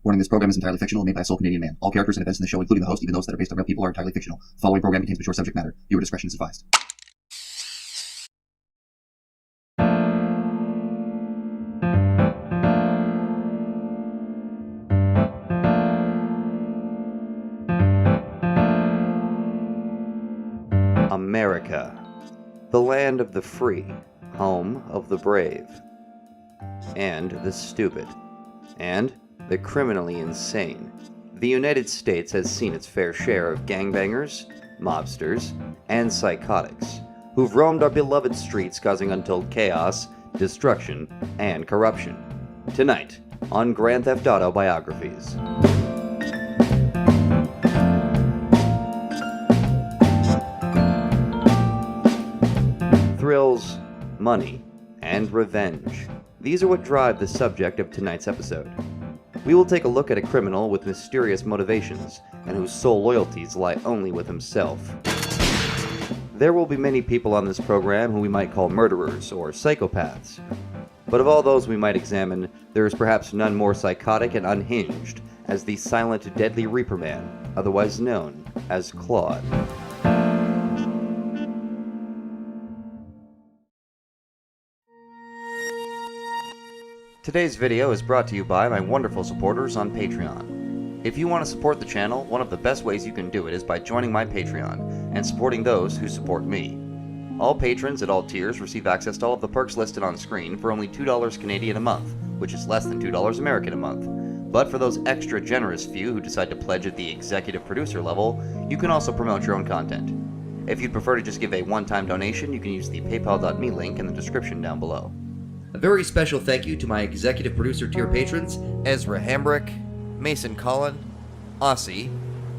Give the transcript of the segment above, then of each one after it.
Warning, this program is entirely fictional and made by a sole Canadian man. All characters and events in the show, including the host, even those that are based on real people, are entirely fictional. The following program contains mature subject matter. Viewer discretion is advised. America, the land of the free, home of the brave, and the stupid, and the criminally insane. The United States has seen its fair share of gangbangers, mobsters, and psychotics, who've roamed our beloved streets causing untold chaos, destruction, and corruption. Tonight, on Grand Theft Auto Biographies. Thrills, money, and revenge. These are what drive the subject of tonight's episode. We will take a look at a criminal with mysterious motivations and whose sole loyalties lie only with himself. There will be many people on this program who we might call murderers or psychopaths. But of all those we might examine, there is perhaps none more psychotic and unhinged as the silent, deadly Reaper Man, otherwise known as Claude. Today's video is brought to you by my wonderful supporters on Patreon. If you want to support the channel, one of the best ways you can do it is by joining my Patreon and supporting those who support me. All patrons at all tiers receive access to all of the perks listed on screen for only $2 Canadian a month, which is less than $2 American a month. But for those extra generous few who decide to pledge at the executive producer level, you can also promote your own content. If you'd prefer to just give a one-time donation, you can use the paypal.me link in the description down below. A very special thank you to my executive producer tier patrons, Ezra Hambrick, Mason Collin, Aussie,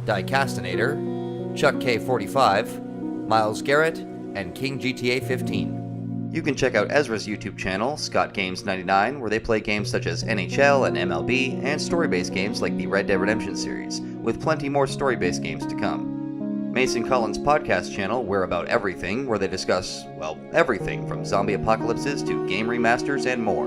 Diecastinator, Chuck K45, Miles Garrett, and King GTA 15. You can check out Ezra's YouTube channel, Scott Games 99, where they play games such as NHL and MLB, and story-based games like the Red Dead Redemption series, with plenty more story-based games to come. Mason Collins' podcast channel, We're About Everything, where they discuss, well, everything from zombie apocalypses to game remasters and more.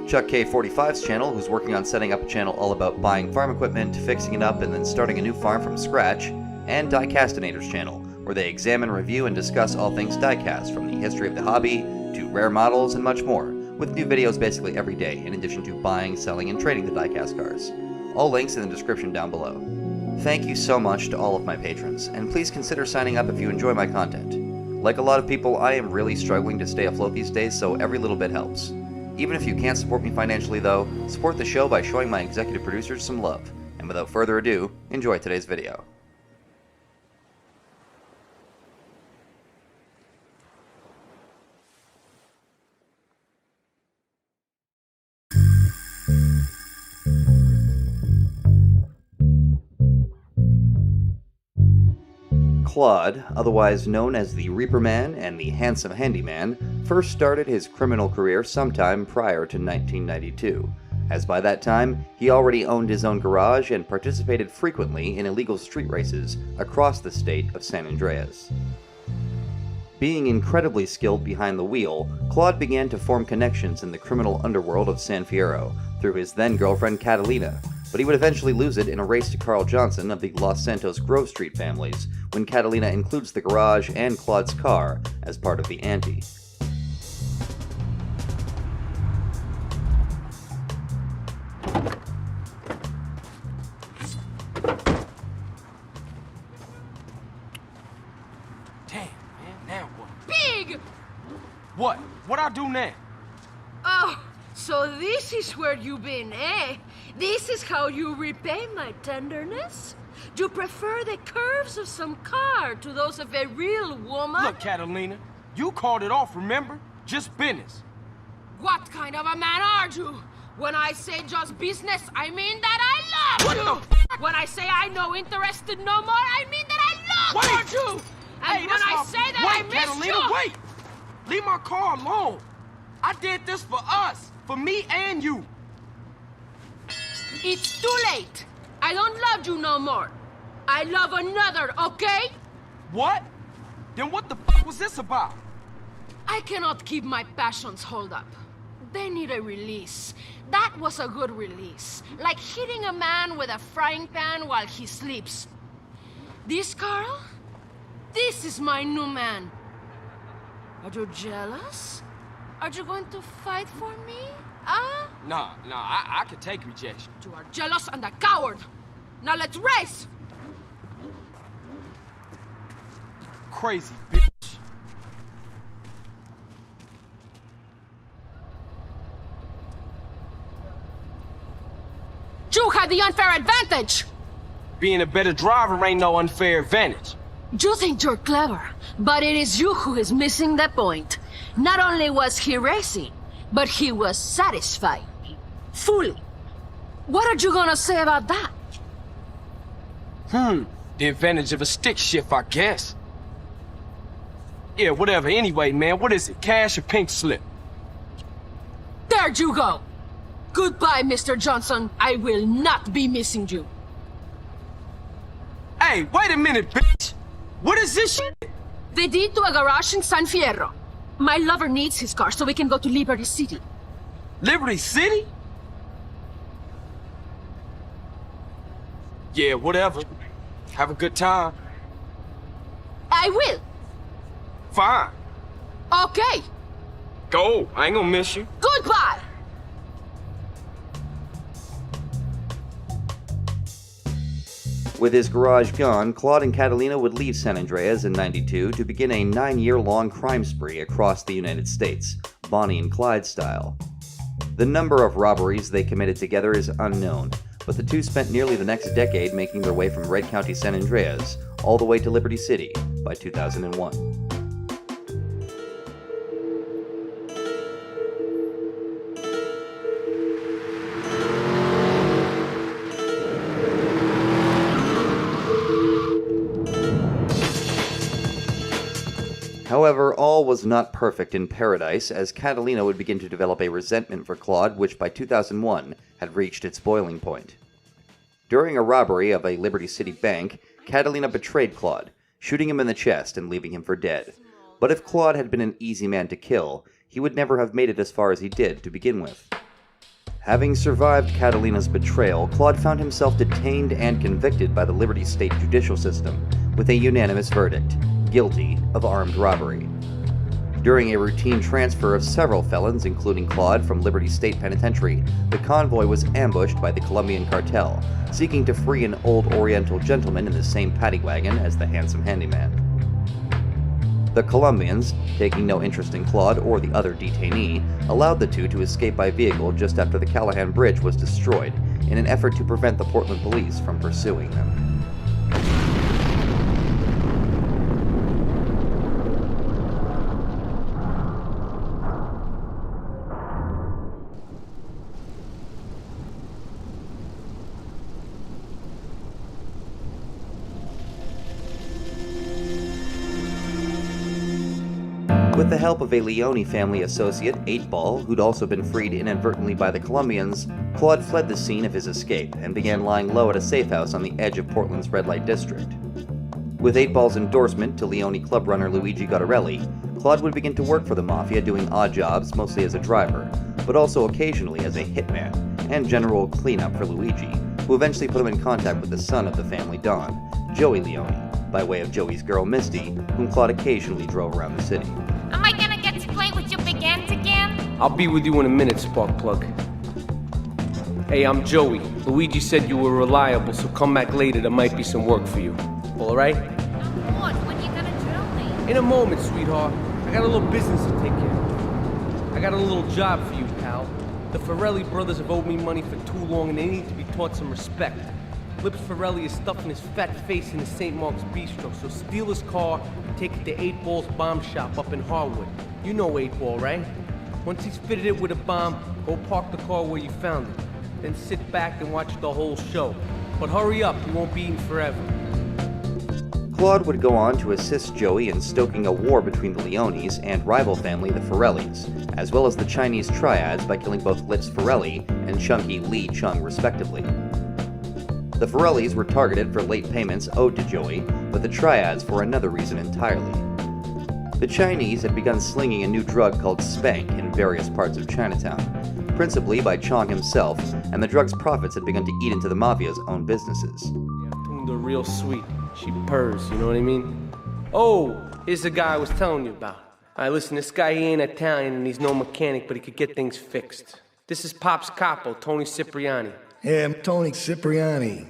Chuck K45's channel, who's working on setting up a channel all about buying farm equipment, fixing it up, and then starting a new farm from scratch. And Diecastinator's channel, where they examine, review, and discuss all things diecast, from the history of the hobby to rare models and much more, with new videos basically every day, in addition to buying, selling, and trading the diecast cars. All links in the description down below. Thank you so much to all of my patrons, and please consider signing up if you enjoy my content. Like a lot of people, I am really struggling to stay afloat these days, so every little bit helps. Even if you can't support me financially though, support the show by showing my executive producers some love. And without further ado, enjoy today's video. Claude, otherwise known as the Reaper Man and the Handsome Handyman, first started his criminal career sometime prior to 1992, as by that time he already owned his own garage and participated frequently in illegal street races across the state of San Andreas. Being incredibly skilled behind the wheel, Claude began to form connections in the criminal underworld of San Fierro through his then-girlfriend Catalina, but he would eventually lose it in a race to Carl Johnson of the Los Santos Grove Street families, when Catalina includes the garage and Claude's car as part of the ante. Damn, man, now what? Big! What? What I do now? Oh, so this is where you've been, eh? This is how you repay my tenderness? You prefer the curves of some car to those of a real woman? Look, Catalina, you called it off, remember? Just business. What kind of a man are you? When I say just business, I mean that I love you! When I say I'm no interested no more, I mean that I love you! And Hey, when I say that I miss Catalina, you... wait! Leave my car alone. I did this for us, for me and you. It's too late. I don't love you no more. I love another, okay? What? Then what the fuck was this about? I cannot keep my passions hold up. They need a release. That was a good release. Like hitting a man with a frying pan while he sleeps. This, Carl? This is my new man. Are you jealous? Are you going to fight for me? Huh? Nah, I can take rejection. You are jealous and a coward. Now let's race! Crazy bitch. You had the unfair advantage! Being a better driver ain't no unfair advantage. You think you're clever, but it is you who is missing the point. Not only was he racing, but he was satisfied. Fully. What are you gonna say about that? The advantage of a stick shift, I guess. Yeah, whatever. Anyway, man, what is it? Cash or pink slip? There you go! Goodbye, Mr. Johnson. I will not be missing you. Hey, wait a minute, bitch! What is this shit? The deed to a garage in San Fierro. My lover needs his car so we can go to Liberty City. Liberty City? Yeah, whatever. Have a good time. I will. Fine. Okay. Go. I ain't gonna miss you. Goodbye! With his garage gone, Claude and Catalina would leave San Andreas in '92 to begin a 9-year-long crime spree across the United States, Bonnie and Clyde style. The number of robberies they committed together is unknown, but the two spent nearly the next decade making their way from Red County San Andreas all the way to Liberty City by 2001. However, all was not perfect in paradise, as Catalina would begin to develop a resentment for Claude, which by 2001 had reached its boiling point. During a robbery of a Liberty City bank, Catalina betrayed Claude, shooting him in the chest and leaving him for dead. But if Claude had been an easy man to kill, he would never have made it as far as he did to begin with. Having survived Catalina's betrayal, Claude found himself detained and convicted by the Liberty State judicial system, with a unanimous verdict: guilty of armed robbery. During a routine transfer of several felons, including Claude, from Liberty State Penitentiary, the convoy was ambushed by the Colombian cartel, seeking to free an old Oriental gentleman in the same paddy wagon as the handsome handyman. The Colombians, taking no interest in Claude or the other detainee, allowed the two to escape by vehicle just after the Callahan Bridge was destroyed, in an effort to prevent the Portland police from pursuing them. With the help of a Leone family associate, 8-Ball, who'd also been freed inadvertently by the Colombians, Claude fled the scene of his escape and began lying low at a safe house on the edge of Portland's red light district. With 8-Ball's endorsement to Leone club runner Luigi Gottarelli, Claude would begin to work for the Mafia, doing odd jobs mostly as a driver, but also occasionally as a hitman, and general cleanup for Luigi, who eventually put him in contact with the son of the family, Don, Joey Leone, by way of Joey's girl Misty, whom Claude occasionally drove around the city. Am I gonna get to play with your big ends again? I'll be with you in a minute, Sparkplug. Hey, I'm Joey. Luigi said you were reliable, so come back later, there might be some work for you. Alright? What? When you gonna drill me? In a moment, sweetheart. I got a little business to take care of. I got a little job for you, pal. The Ferrelli brothers have owed me money for too long, and they need to be taught some respect. Lips Ferrelli is stuffing his fat face in the St. Mark's Bistro, so steal his car and take it to 8-Ball's bomb shop up in Harwood. You know 8-Ball, right? Once he's fitted it with a bomb, go park the car where you found it. Then sit back and watch the whole show. But hurry up, you won't be eating forever. Claude would go on to assist Joey in stoking a war between the Leones and rival family the Ferrellis, as well as the Chinese triads by killing both Lips Ferrelli and Chunky Lee Chung respectively. The Ferrellis were targeted for late payments owed to Joey, but the triads for another reason entirely. The Chinese had begun slinging a new drug called spank in various parts of Chinatown, principally by Chong himself, and the drug's profits had begun to eat into the Mafia's own businesses. Tuned her real sweet. She purrs, you know what I mean? Oh, here's the guy I was telling you about. Alright, listen, this guy, he ain't Italian and he's no mechanic, but he could get things fixed. This is Pop's capo, Tony Cipriani. Yeah, I'm Tony Cipriani.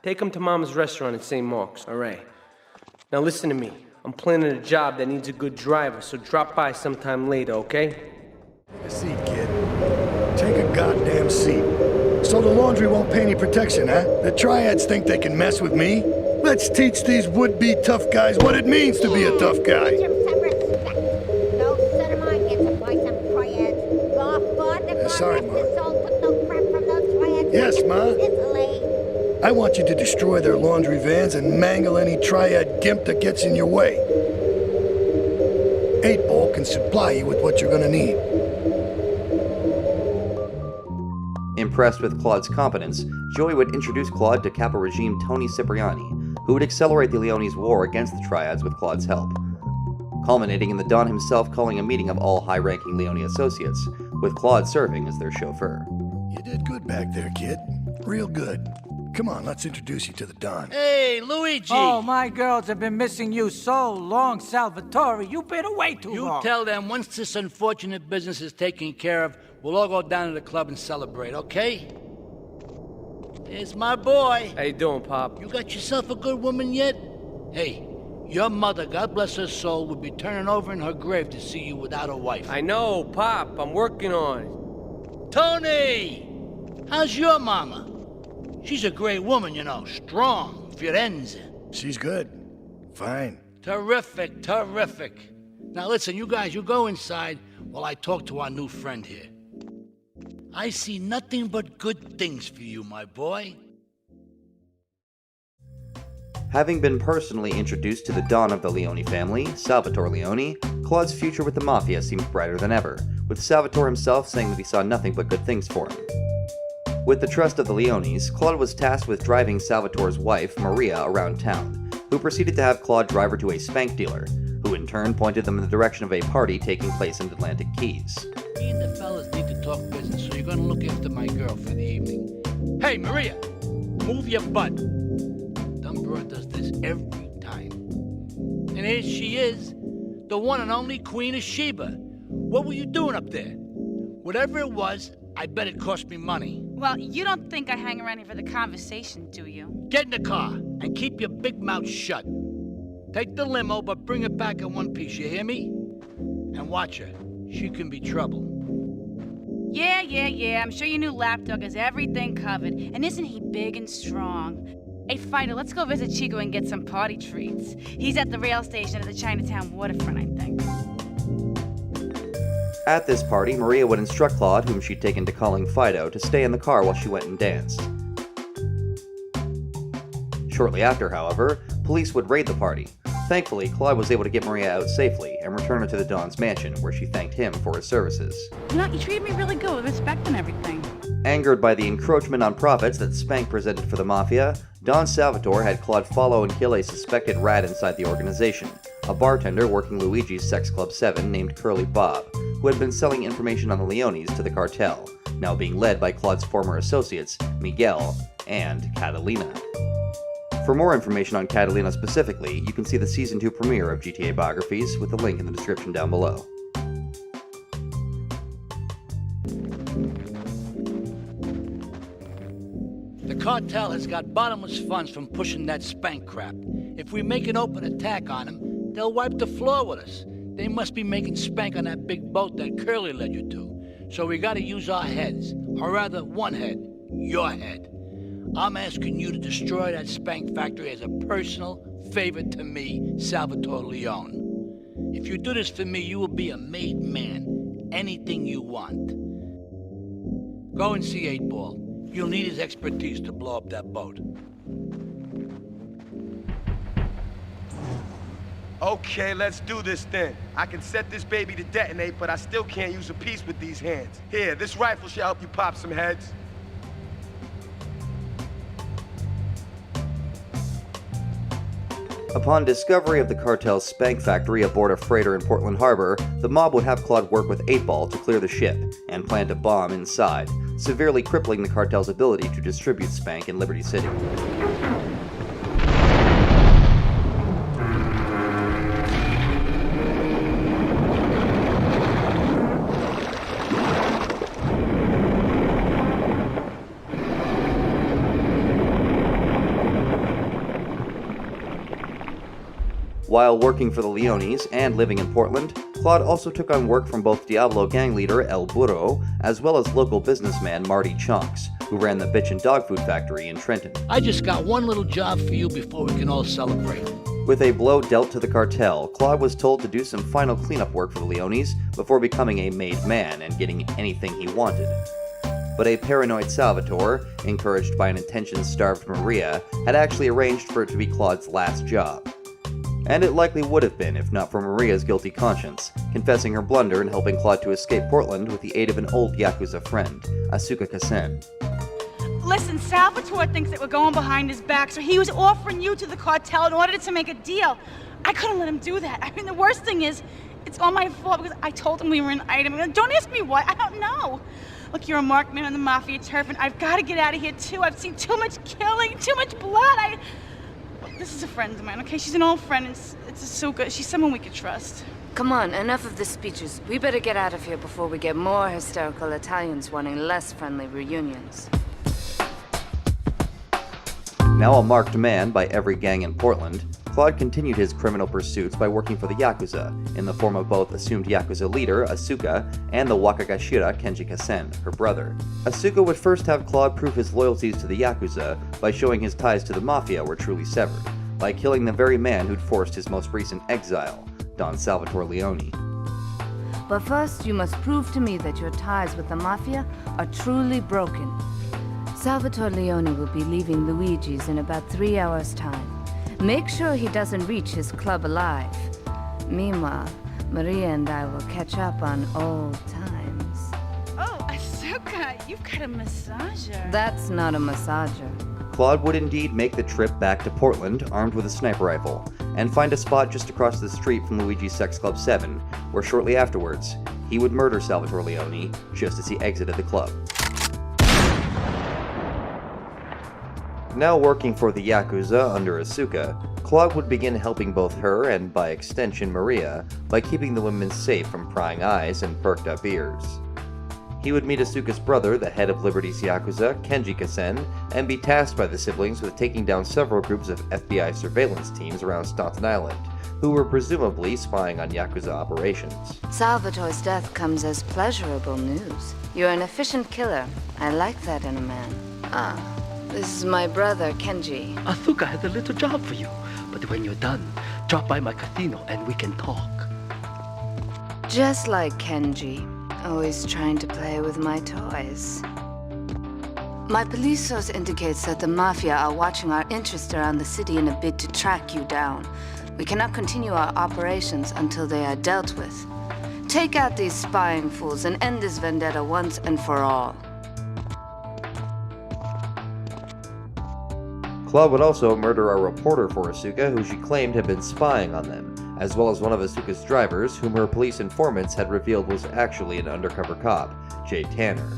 Take him to Mama's restaurant at St. Mark's, alright? Now listen to me. I'm planning a job that needs a good driver, so drop by sometime later, okay? Take a seat, kid. Take a goddamn seat. So the laundry won't pay any protection, huh? The triads think they can mess with me? Let's teach these would-be tough guys what it means to be a tough guy. Sorry, Ma. Yes, Ma. I want you to destroy their laundry vans and mangle any triad gimp that gets in your way. 8-Ball can supply you with what you're gonna need. Impressed with Claude's competence, Joey would introduce Claude to Capo regime Tony Cipriani, who would accelerate the Leones' war against the Triads with Claude's help, culminating in the Don himself calling a meeting of all high-ranking Leone associates, with Claude serving as their chauffeur. You did good back there, kid. Real good. Come on, let's introduce you to the Don. Hey, Luigi! Oh, my girls have been missing you so long, Salvatore. You've been away too long. You tell them once this unfortunate business is taken care of, we'll all go down to the club and celebrate, okay? Here's my boy. How you doing, Pop? You got yourself a good woman yet? Hey, your mother, God bless her soul, would be turning over in her grave to see you without a wife. I know, Pop. I'm working on it. Tony! How's your mama? She's a great woman, you know. Strong. Firenze. She's good. Fine. Terrific, terrific. Now listen, you guys, you go inside while I talk to our new friend here. I see nothing but good things for you, my boy. Having been personally introduced to the Don of the Leone family, Salvatore Leone, Claude's future with the Mafia seemed brighter than ever, with Salvatore himself saying that he saw nothing but good things for him. With the trust of the Leones, Claude was tasked with driving Salvatore's wife, Maria, around town, who proceeded to have Claude drive her to a spank dealer, who in turn pointed them in the direction of a party taking place in Atlantic Keys. Me and the fellas need to talk business, so you're gonna look after my girl for the evening. Hey, Maria! Move your butt! Dumb broad does this every time. And here she is, the one and only Queen of Sheba. What were you doing up there? Whatever it was, I bet it cost me money. Well, you don't think I hang around here for the conversation, do you? Get in the car and keep your big mouth shut. Take the limo, but bring it back in one piece, you hear me? And watch her. She can be trouble. Yeah. I'm sure your new lapdog has everything covered. And isn't he big and strong? Hey, Fido, let's go visit Chico and get some party treats. He's at the rail station at the Chinatown waterfront, I think. At this party, Maria would instruct Claude, whom she'd taken to calling Fido, to stay in the car while she went and danced. Shortly after, however, police would raid the party. Thankfully, Claude was able to get Maria out safely and return her to the Don's mansion, where she thanked him for his services. You know, you treated me really good with respect and everything. Angered by the encroachment on profits that Spank presented for the Mafia, Don Salvatore had Claude follow and kill a suspected rat inside the organization, a bartender working Luigi's Sex Club 7 named Curly Bob, who had been selling information on the Leones to the cartel, now being led by Claude's former associates, Miguel and Catalina. For more information on Catalina specifically, you can see the Season 2 premiere of GTAB Biographies with the link in the description down below. The cartel has got bottomless funds from pushing that Spank crap. If we make an open attack on them, they'll wipe the floor with us. They must be making Spank on that big boat that Curly led you to. So we gotta use our heads, or rather one head, your head. I'm asking you to destroy that Spank factory as a personal favor to me, Salvatore Leone. If you do this for me, you will be a made man. Anything you want. Go and see 8-Ball. You'll need his expertise to blow up that boat. Okay, let's do this then. I can set this baby to detonate, but I still can't use a piece with these hands. Here, this rifle shall help you pop some heads. Upon discovery of the cartel's spank factory aboard a freighter in Portland Harbor, the mob would have Claude work with 8-Ball to clear the ship and plant a bomb inside, severely crippling the cartel's ability to distribute spank in Liberty City. While working for the Leones and living in Portland, Claude also took on work from both Diablo gang leader El Burro, as well as local businessman Marty Chunks, who ran the bitch and dog food factory in Trenton. I just got one little job for you before we can all celebrate. With a blow dealt to the cartel, Claude was told to do some final cleanup work for the Leones before becoming a made man and getting anything he wanted. But a paranoid Salvatore, encouraged by an attention-starved Maria, had actually arranged for it to be Claude's last job. And it likely would have been if not for Maria's guilty conscience, confessing her blunder and helping Claude to escape Portland with the aid of an old Yakuza friend, Asuka Kasen. Listen, Salvatore thinks that we're going behind his back, so he was offering you to the cartel in order to make a deal. I couldn't let him do that. I mean, the worst thing is, it's all my fault because I told him we were an item. Don't ask me why, I don't know. Look, you're a marked man on the Mafia turf, and I've got to get out of here, too. I've seen too much killing, too much blood. This is a friend of mine, okay? She's an old friend, and it's so good. She's someone we could trust. Come on, enough of the speeches. We better get out of here before we get more hysterical Italians wanting less friendly reunions. Now a marked man by every gang in Portland, Claude continued his criminal pursuits by working for the Yakuza, in the form of both assumed Yakuza leader, Asuka, and the Wakagashira Kenji Kasen, her brother. Asuka would first have Claude prove his loyalties to the Yakuza by showing his ties to the Mafia were truly severed, by killing the very man who'd forced his most recent exile, Don Salvatore Leone. But first, you must prove to me that your ties with the Mafia are truly broken. Salvatore Leone will be leaving Luigi's in about 3 hours' time. Make sure he doesn't reach his club alive. Meanwhile, Maria and I will catch up on old times. Oh, Asuka, you've got a massager. That's not a massager. Claude would indeed make the trip back to Portland armed with a sniper rifle, and find a spot just across the street from Luigi's Sex Club 7, where shortly afterwards, he would murder Salvatore Leone just as he exited the club. Now working for the Yakuza under Asuka, Claude would begin helping both her and, by extension, Maria by keeping the women safe from prying eyes and perked up ears. He would meet Asuka's brother, the head of Liberty's Yakuza, Kenji Kasen, and be tasked by the siblings with taking down several groups of FBI surveillance teams around Staten Island, who were presumably spying on Yakuza operations. Salvatore's death comes as pleasurable news. You're an efficient killer. I like that in a man. This is my brother, Kenji. Asuka has a little job for you, but when you're done, drop by my casino and we can talk. Just like Kenji, always trying to play with my toys. My police source indicates that the Mafia are watching our interests around the city in a bid to track you down. We cannot continue our operations until they are dealt with. Take out these spying fools and end this vendetta once and for all. Claude would also murder a reporter for Asuka who she claimed had been spying on them, as well as one of Asuka's drivers whom her police informants had revealed was actually an undercover cop, Jay Tanner.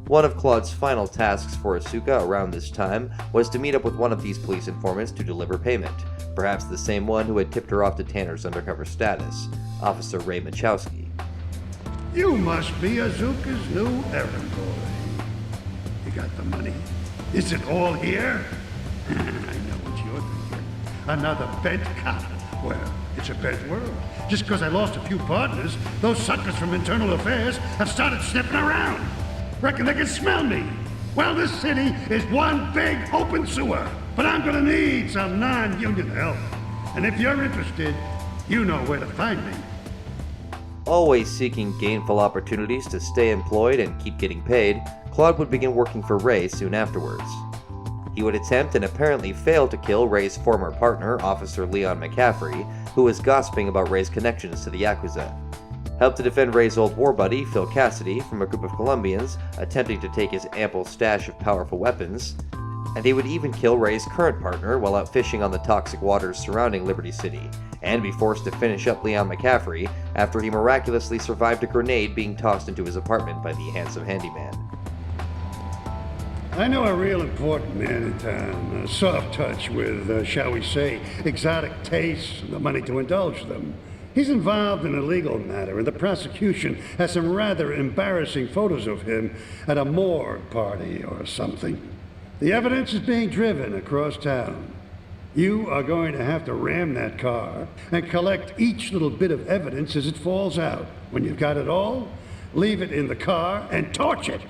One of Claude's final tasks for Asuka around this time was to meet up with one of these police informants to deliver payment, perhaps the same one who had tipped her off to Tanner's undercover status, Officer Ray Machowski. You must be Asuka's new errand boy. You got the money. Is it all here? I know what you're thinking. Another bent cop. Well, it's a bent world. Just because I lost a few partners, those suckers from Internal Affairs have started sniffing around. Reckon they can smell me. Well, this city is one big open sewer. But I'm gonna need some non-union help. And if you're interested, you know where to find me. Always seeking gainful opportunities to stay employed and keep getting paid, Claude would begin working for Ray soon afterwards. He would attempt and apparently fail to kill Ray's former partner, Officer Leon McCaffrey, who was gossiping about Ray's connections to the Yakuza. Helped to defend Ray's old war buddy, Phil Cassidy, from a group of Colombians attempting to take his ample stash of powerful weapons, and he would even kill Ray's current partner while out fishing on the toxic waters surrounding Liberty City, and be forced to finish up Leon McCaffrey after he miraculously survived a grenade being tossed into his apartment by the handsome handyman. I know a real important man in town, a soft touch with, shall we say, exotic tastes and the money to indulge them. He's involved in a legal matter, and the prosecution has some rather embarrassing photos of him at a morgue party or something. The evidence is being driven across town. You are going to have to ram that car and collect each little bit of evidence as it falls out. When you've got it all, leave it in the car and torch it.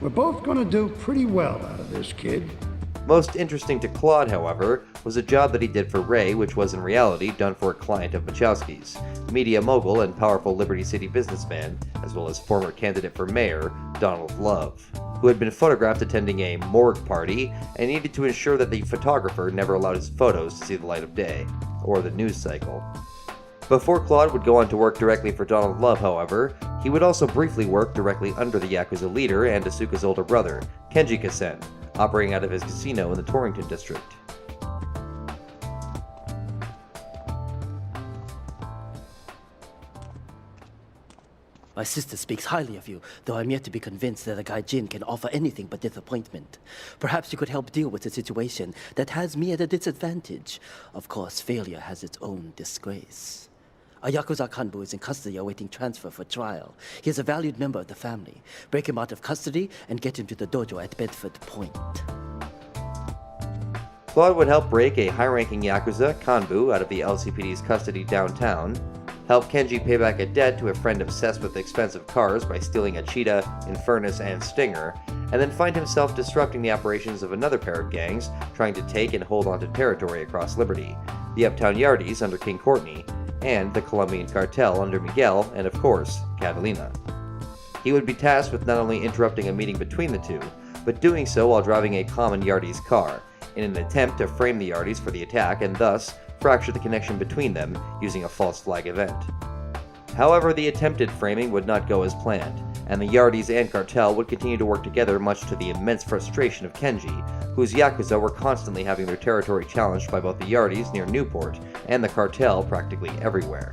We're both going to do pretty well out of this, kid. Most interesting to Claude, however, was a job that he did for Ray, which was in reality done for a client of Wachowski's, media mogul and powerful Liberty City businessman, as well as former candidate for mayor, Donald Love, who had been photographed attending a morgue party and needed to ensure that the photographer never allowed his photos to see the light of day, or the news cycle. Before Claude would go on to work directly for Donald Love, however, he would also briefly work directly under the Yakuza leader and Asuka's older brother, Kenji Kasen, operating out of his casino in the Torrington district. My sister speaks highly of you, though I'm yet to be convinced that a gaijin can offer anything but disappointment. Perhaps you could help deal with a situation that has me at a disadvantage. Of course, failure has its own disgrace. A Yakuza Kanbu is in custody awaiting transfer for trial. He is a valued member of the family. Break him out of custody and get him to the dojo at Bedford Point. Claude would help break a high-ranking Yakuza, Kanbu, out of the LCPD's custody downtown, help Kenji pay back a debt to a friend obsessed with expensive cars by stealing a Cheetah, Infernus, and Stinger, and then find himself disrupting the operations of another pair of gangs trying to take and hold onto territory across Liberty, the Uptown Yardies under King Courtney, and the Colombian Cartel under Miguel and, of course, Catalina. He would be tasked with not only interrupting a meeting between the two, but doing so while driving a common Yardies car, in an attempt to frame the Yardies for the attack and thus fracture the connection between them using a false flag event. However, the attempted framing would not go as planned, and the Yardies and Cartel would continue to work together much to the immense frustration of Kenji, whose Yakuza were constantly having their territory challenged by both the Yardies near Newport and the Cartel practically everywhere.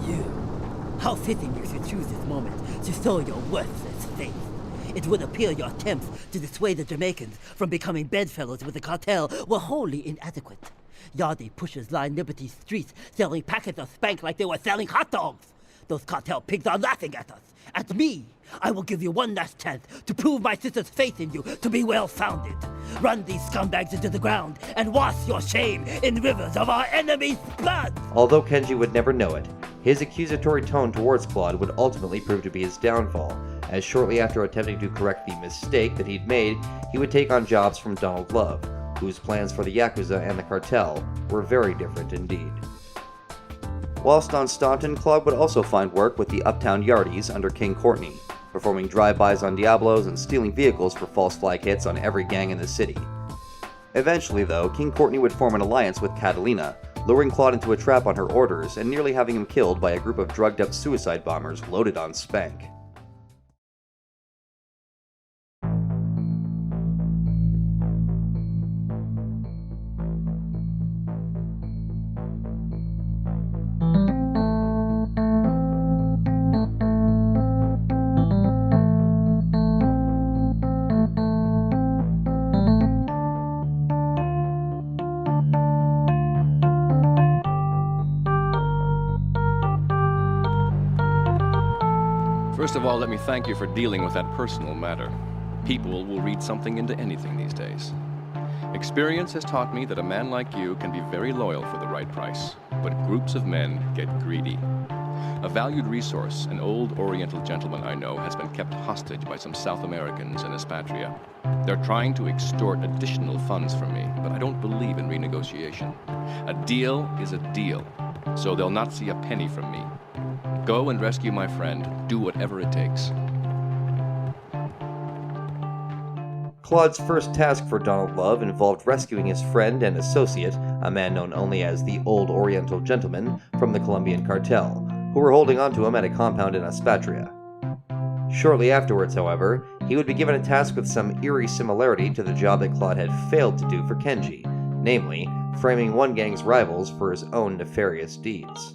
You. How fitting you should choose this moment to show your worthless faith. It would appear your attempts to dissuade the Jamaicans from becoming bedfellows with the cartel were wholly inadequate. Yardie pushers line Liberty streets selling packets of spank like they were selling hot dogs. Those cartel pigs are laughing at us. At me. I will give you one last chance to prove my sister's faith in you to be well-founded. Run these scumbags into the ground and wash your shame in rivers of our enemy's blood! Although Kenji would never know it, his accusatory tone towards Claude would ultimately prove to be his downfall, as shortly after attempting to correct the mistake that he'd made, he would take on jobs from Donald Love, whose plans for the Yakuza and the cartel were very different indeed. Whilst on Staunton, Claude would also find work with the Uptown Yardies under King Courtney, performing drive-bys on Diablos and stealing vehicles for false flag hits on every gang in the city. Eventually, though, King Courtney would form an alliance with Catalina, luring Claude into a trap on her orders and nearly having him killed by a group of drugged-up suicide bombers loaded on spank. First of all, let me thank you for dealing with that personal matter. People will read something into anything these days. Experience has taught me that a man like you can be very loyal for the right price, but groups of men get greedy. A valued resource, an old Oriental gentleman I know, has been kept hostage by some South Americans in Espatria. They're trying to extort additional funds from me, but I don't believe in renegotiation. A deal is a deal, so they'll not see a penny from me. Go and rescue my friend. Do whatever it takes. Claude's first task for Donald Love involved rescuing his friend and associate, a man known only as the Old Oriental Gentleman, from the Colombian cartel, who were holding on to him at a compound in Espatria. Shortly afterwards, however, he would be given a task with some eerie similarity to the job that Claude had failed to do for Kenji, namely, framing one gang's rivals for his own nefarious deeds.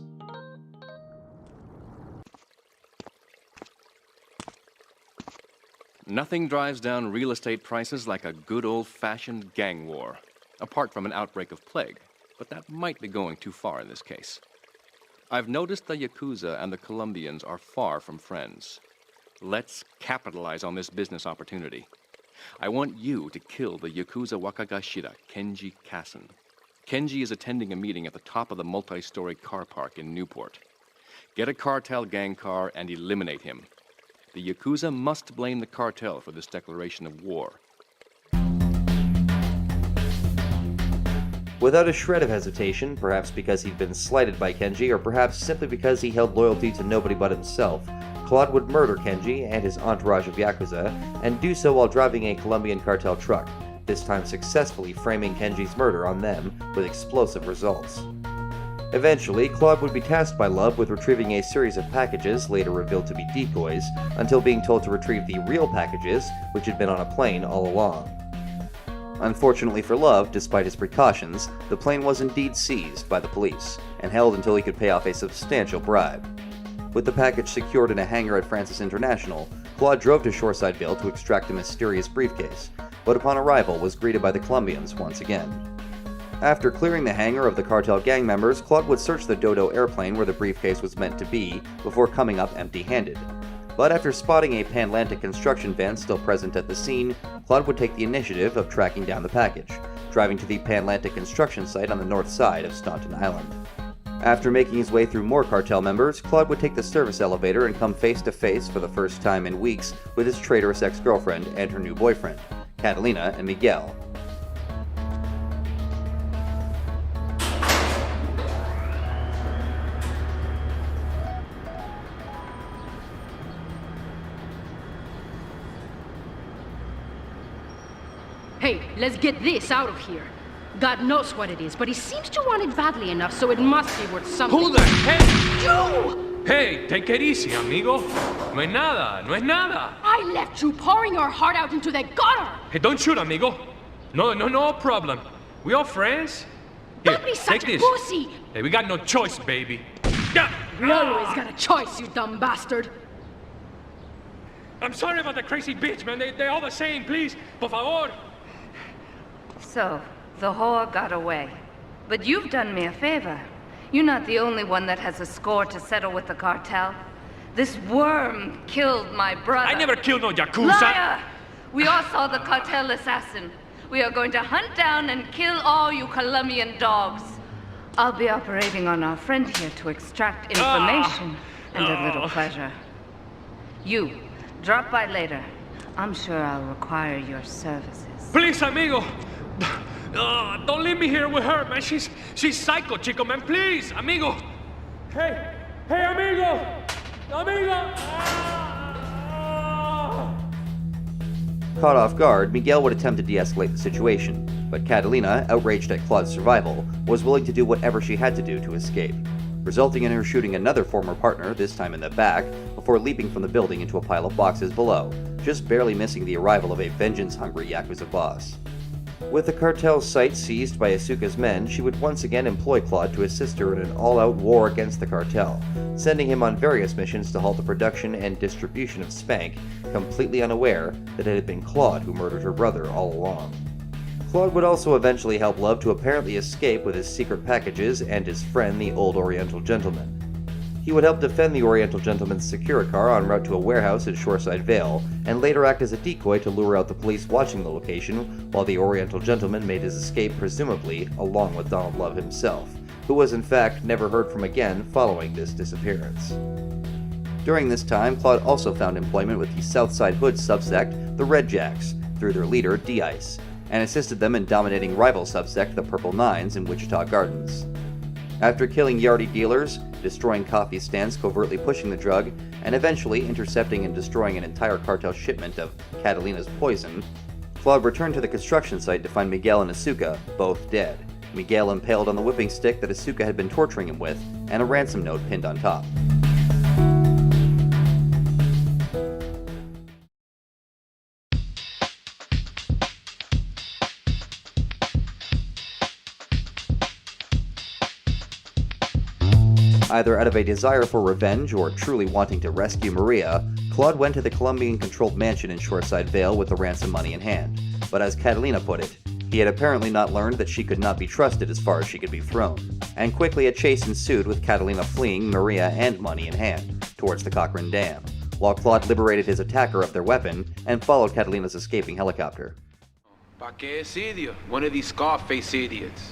Nothing drives down real estate prices like a good old-fashioned gang war, apart from an outbreak of plague, but that might be going too far in this case. I've noticed the Yakuza and the Colombians are far from friends. Let's capitalize on this business opportunity. I want you to kill the Yakuza Wakagashira, Kenji Kassen. Kenji is attending a meeting at the top of the multi-story car park in Newport. Get a cartel gang car and eliminate him. The Yakuza must blame the cartel for this declaration of war. Without a shred of hesitation, perhaps because he'd been slighted by Kenji, or perhaps simply because he held loyalty to nobody but himself, Claude would murder Kenji and his entourage of Yakuza, and do so while driving a Colombian cartel truck, this time successfully framing Kenji's murder on them with explosive results. Eventually, Claude would be tasked by Love with retrieving a series of packages, later revealed to be decoys, until being told to retrieve the real packages, which had been on a plane all along. Unfortunately for Love, despite his precautions, the plane was indeed seized by the police, and held until he could pay off a substantial bribe. With the package secured in a hangar at Francis International, Claude drove to Shoresideville to extract a mysterious briefcase, but upon arrival was greeted by the Colombians once again. After clearing the hangar of the cartel gang members, Claude would search the Dodo airplane where the briefcase was meant to be, before coming up empty-handed. But after spotting a Panlantic construction van still present at the scene, Claude would take the initiative of tracking down the package, driving to the Panlantic construction site on the north side of Staunton Island. After making his way through more cartel members, Claude would take the service elevator and come face to face for the first time in weeks with his traitorous ex-girlfriend and her new boyfriend, Catalina and Miguel. Hey, let's get this out of here. God knows what it is, but he seems to want it badly enough, so it must be worth something. Who the heck? You! Hey, take it easy, amigo. No es nada, no es nada. I left you pouring your heart out into the gutter! Hey, don't shoot, amigo. No problem. We all friends? Here, Don't be such take a this. pussy! Hey, we got no choice, baby. Yeah. We always got a choice, you dumb bastard. I'm sorry about the crazy bitch, man. They're all the same, please. Por favor. So, the whore got away. But you've done me a favor. You're not the only one that has a score to settle with the cartel. This worm killed my brother. I never killed no Yakuza. Liar! We all saw the cartel assassin. We are going to hunt down and kill all you Colombian dogs. I'll be operating on our friend here to extract information and a little pleasure. You, drop by later. I'm sure I'll require your services. Please, amigo. Don't leave me here with her, man. She's psycho, chico, man. Please, amigo. Hey, amigo. Caught off guard, Miguel would attempt to de-escalate the situation, but Catalina, outraged at Claude's survival, was willing to do whatever she had to do to escape, resulting in her shooting another former partner, this time in the back, before leaping from the building into a pile of boxes below, just barely missing the arrival of a vengeance-hungry Yakuza boss. With the cartel's site seized by Asuka's men, she would once again employ Claude to assist her in an all-out war against the cartel, sending him on various missions to halt the production and distribution of Spank, completely unaware that it had been Claude who murdered her brother all along. Claude would also eventually help Love to apparently escape with his secret packages and his friend, the old Oriental gentleman. He would help defend the Oriental gentleman's Securicar en route to a warehouse at Shoreside Vale, and later act as a decoy to lure out the police watching the location, while the Oriental gentleman made his escape presumably along with Donald Love himself, who was in fact never heard from again following this disappearance. During this time, Claude also found employment with the Southside Hood subsect, the Red Jacks, through their leader, D-Ice, and assisted them in dominating rival subsect, the Purple Nines, in Wichita Gardens. After killing Yardie dealers, destroying coffee stands covertly pushing the drug, and eventually intercepting and destroying an entire cartel shipment of Catalina's poison, Claude returned to the construction site to find Miguel and Asuka, both dead, Miguel impaled on the whipping stick that Asuka had been torturing him with, and a ransom note pinned on top. Either out of a desire for revenge or truly wanting to rescue Maria, Claude went to the Colombian-controlled mansion in Shoreside Vale with the ransom money in hand. But as Catalina put it, he had apparently not learned that she could not be trusted as far as she could be thrown, and quickly a chase ensued with Catalina fleeing, Maria and money in hand, towards the Cochrane Dam, while Claude liberated his attacker of their weapon and followed Catalina's escaping helicopter. Pa que es idiot? One of these Scarface idiots.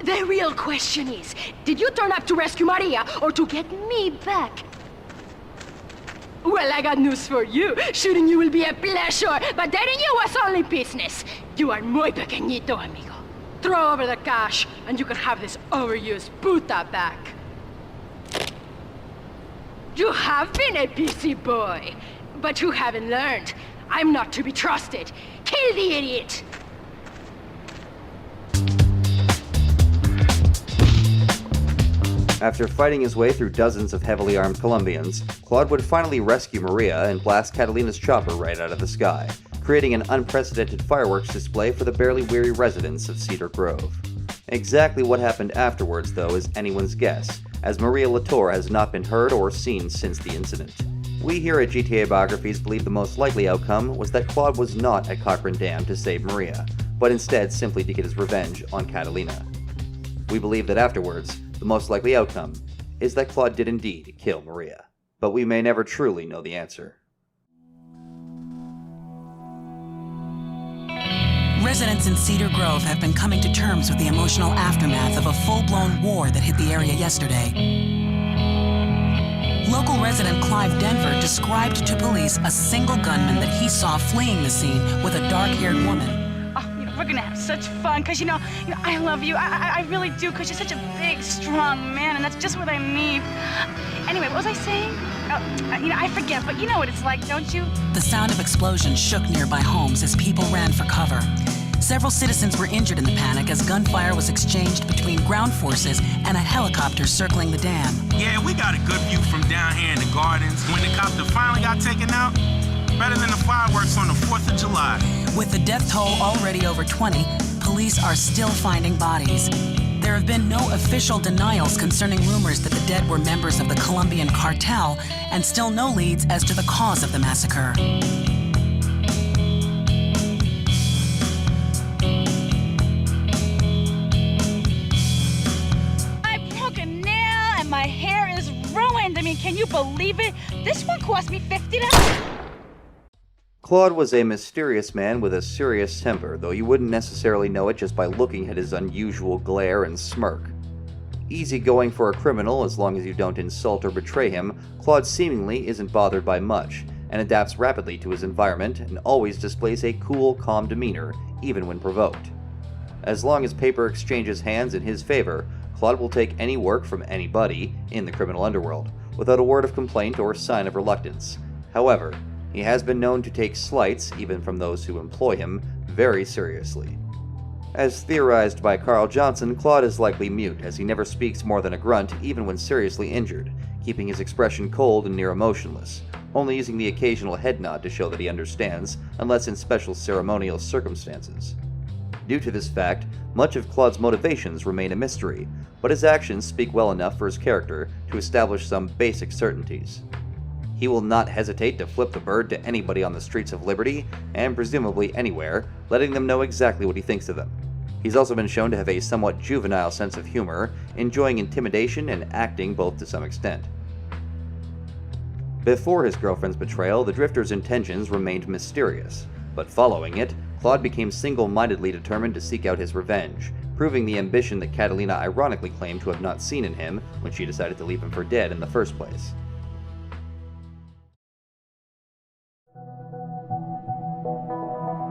The real question is, did you turn up to rescue Maria or to get me back? Well, I got news for you. Shooting you will be a pleasure, but dating you was only business. You are muy pequeñito, amigo. Throw over the cash, and you can have this overused puta back. You have been a busy boy, but you haven't learned. I'm not to be trusted. Kill the idiot! After fighting his way through dozens of heavily armed Colombians, Claude would finally rescue Maria and blast Catalina's chopper right out of the sky, creating an unprecedented fireworks display for the barely weary residents of Cedar Grove. Exactly what happened afterwards, though, is anyone's guess, as Maria Latour has not been heard or seen since the incident. We here at GTAB Biographies believe the most likely outcome was that Claude was not at Cochrane Dam to save Maria, but instead simply to get his revenge on Catalina. We believe that afterwards, the most likely outcome is that Claude did indeed kill Maria, but we may never truly know the answer. Residents in Cedar Grove have been coming to terms with the emotional aftermath of a full-blown war that hit the area yesterday. Local resident Clive Denver described to police a single gunman that he saw fleeing the scene with a dark-haired woman. We're gonna have such fun, cause you know, I love you. I really do, cause you're such a big, strong man, and that's just what I need. Anyway, what was I saying? I forget, but you know what it's like, don't you? The sound of explosions shook nearby homes as people ran for cover. Several citizens were injured in the panic as gunfire was exchanged between ground forces and a helicopter circling the dam. Yeah, we got a good view from down here in the gardens. When the copter finally got taken out, better than the fireworks on the 4th of July. With the death toll already over 20, police are still finding bodies. There have been no official denials concerning rumors that the dead were members of the Colombian cartel, and still no leads as to the cause of the massacre. I broke a nail and my hair is ruined. I mean, can you believe it? This one cost me $50. Claude was a mysterious man with a serious temper, though you wouldn't necessarily know it just by looking at his unusual glare and smirk. Easygoing for a criminal as long as you don't insult or betray him, Claude seemingly isn't bothered by much, and adapts rapidly to his environment and always displays a cool, calm demeanor, even when provoked. As long as paper exchanges hands in his favor, Claude will take any work from anybody in the criminal underworld, without a word of complaint or sign of reluctance. However, he has been known to take slights, even from those who employ him, very seriously. As theorized by Carl Johnson, Claude is likely mute, as he never speaks more than a grunt, even when seriously injured, keeping his expression cold and near emotionless, only using the occasional head nod to show that he understands, unless in special ceremonial circumstances. Due to this fact, much of Claude's motivations remain a mystery, but his actions speak well enough for his character to establish some basic certainties. He will not hesitate to flip the bird to anybody on the streets of Liberty, and presumably anywhere, letting them know exactly what he thinks of them. He's also been shown to have a somewhat juvenile sense of humor, enjoying intimidation and acting both to some extent. Before his girlfriend's betrayal, the Drifter's intentions remained mysterious, but following it, Claude became single-mindedly determined to seek out his revenge, proving the ambition that Catalina ironically claimed to have not seen in him when she decided to leave him for dead in the first place.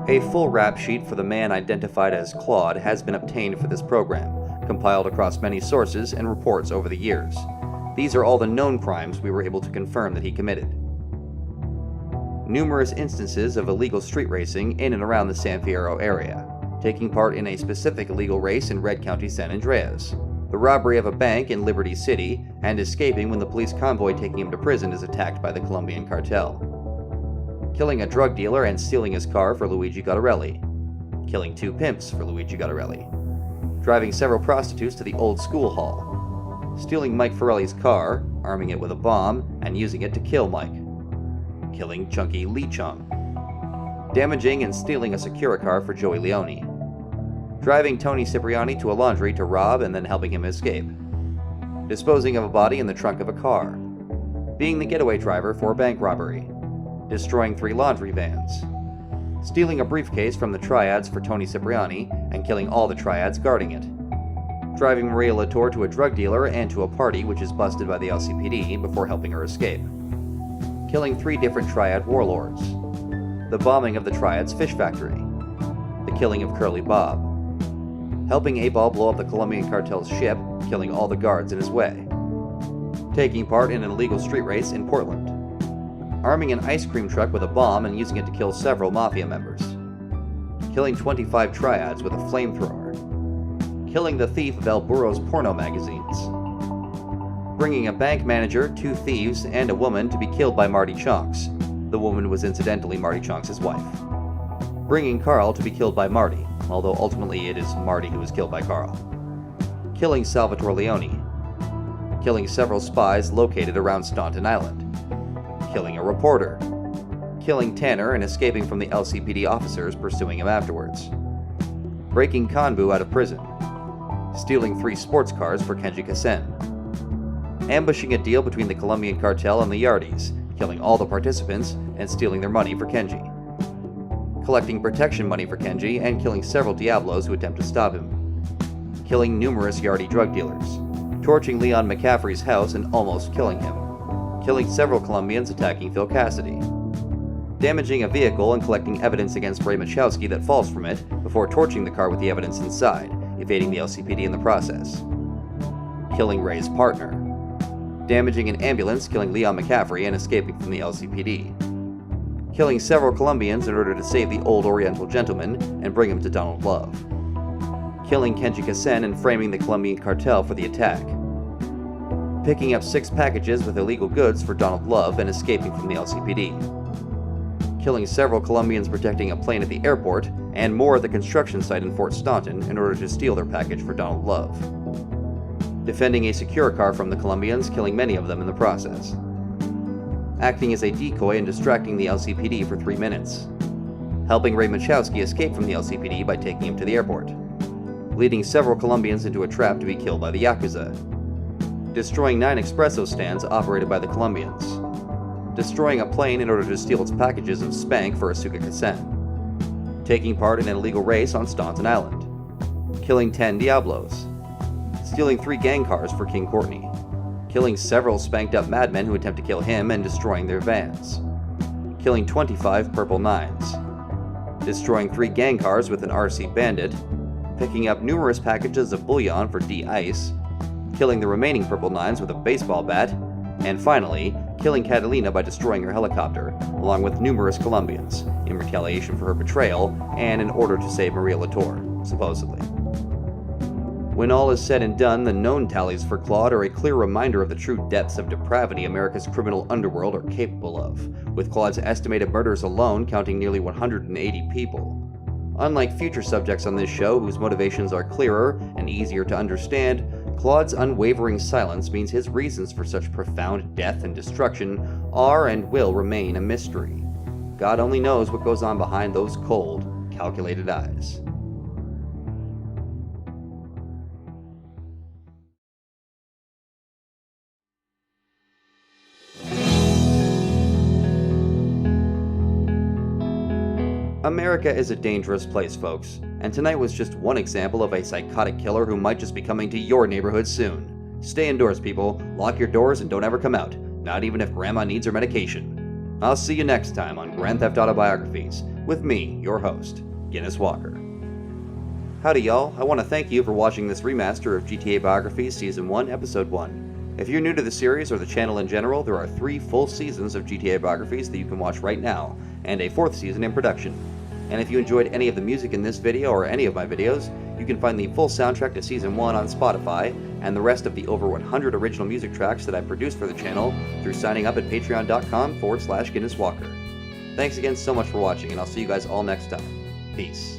A full rap sheet for the man identified as Claude has been obtained for this program, compiled across many sources and reports over the years. These are all the known crimes we were able to confirm that he committed. numerous instances of illegal street racing in and around the San Fierro area, taking part in a specific illegal race in Red County, San Andreas, the robbery of a bank in Liberty City, and escaping when the police convoy taking him to prison is attacked by the Colombian cartel. Killing a drug dealer and stealing his car for Luigi Gattarelli. Killing 2 pimps for Luigi Gattarelli. Driving several prostitutes to the old school hall. Stealing Mike Forelli's car, arming it with a bomb, and using it to kill Mike. Killing Chunky Lee Chung. Damaging and stealing a Secura car for Joey Leone. Driving Tony Cipriani to a laundry to rob and then helping him escape. Disposing of a body in the trunk of a car. Being the getaway driver for a bank robbery. Destroying 3 laundry vans. Stealing a briefcase from the Triads for Tony Cipriani and killing all the Triads guarding it. Driving Maria Latour to a drug dealer and to a party which is busted by the LCPD before helping her escape. Killing 3 different Triad warlords. The bombing of the Triad's fish factory. The killing of Curly Bob. Helping 8-Ball blow up the Colombian cartel's ship, killing all the guards in his way. Taking part in an illegal street race in Portland. Arming an ice cream truck with a bomb and using it to kill several mafia members. Killing 25 Triads with a flamethrower. Killing the thief of El Burro's porno magazines. Bringing a bank manager, 2 thieves, and a woman to be killed by Marty Chonks. The woman was incidentally Marty Chonks' wife. Bringing Carl to be killed by Marty, although ultimately it is Marty who was killed by Carl. Killing Salvatore Leone. Killing several spies located around Staunton Island. Killing a reporter. Killing Tanner and escaping from the LCPD officers pursuing him afterwards. Breaking Kanbu out of prison. Stealing 3 sports cars for Kenji Kasen. Ambushing a deal between the Colombian cartel and the Yardis, killing all the participants and stealing their money for Kenji. Collecting protection money for Kenji and killing several Diablos who attempt to stop him. Killing numerous Yardi drug dealers. Torching Leon McCaffrey's house and almost killing him. Killing several Colombians attacking Phil Cassidy. Damaging a vehicle and collecting evidence against Ray Machowski that falls from it before torching the car with the evidence inside, evading the LCPD in the process. Killing Ray's partner. Damaging an ambulance, killing Leon McCaffrey and escaping from the LCPD. Killing several Colombians in order to save the old Oriental gentleman and bring him to Donald Love. Killing Kenji Kasen and framing the Colombian cartel for the attack. Picking up 6 packages with illegal goods for Donald Love and escaping from the LCPD. Killing several Colombians protecting a plane at the airport and more at the construction site in Fort Staunton in order to steal their package for Donald Love. Defending a Secura car from the Colombians, killing many of them in the process. Acting as a decoy and distracting the LCPD for 3 minutes. Helping Ray Machowski escape from the LCPD by taking him to the airport. Leading several Colombians into a trap to be killed by the Yakuza. Destroying 9 espresso stands operated by the Colombians. Destroying a plane in order to steal its packages of Spank for Asuka Kasen. Taking part in an illegal race on Staunton Island. Killing 10 Diablos. Stealing 3 gang cars for King Courtney. Killing several spanked up madmen who attempt to kill him and destroying their vans. Killing 25 Purple Nines. Destroying 3 gang cars with an RC Bandit. Picking up numerous packages of bullion for D-Ice. Killing the remaining Purple Nines with a baseball bat. And finally, killing Catalina by destroying her helicopter, along with numerous Colombians, in retaliation for her betrayal and in order to save Maria Latour, supposedly. When all is said and done, the known tallies for Claude are a clear reminder of the true depths of depravity America's criminal underworld are capable of, with Claude's estimated murders alone counting nearly 180 people. Unlike future subjects on this show whose motivations are clearer and easier to understand, Claude's unwavering silence means his reasons for such profound death and destruction are and will remain a mystery. God only knows what goes on behind those cold, calculated eyes. America is a dangerous place, folks, and tonight was just one example of a psychotic killer who might just be coming to your neighborhood soon. Stay indoors, people, lock your doors, and don't ever come out, not even if Grandma needs her medication. I'll see you next time on Grand Theft Auto Biographies, with me, your host, Guinness Walker. Howdy y'all, I want to thank you for watching this remaster of GTA Biographies Season 1, Episode 1. If you're new to the series or the channel in general, there are 3 full seasons of GTAB Biographies that you can watch right now, and a 4th season in production. And if you enjoyed any of the music in this video or any of my videos, you can find the full soundtrack to Season 1 on Spotify, and the rest of the over 100 original music tracks that I produced for the channel through signing up at patreon.com/GuinnessWalker. Thanks again so much for watching, and I'll see you guys all next time. Peace.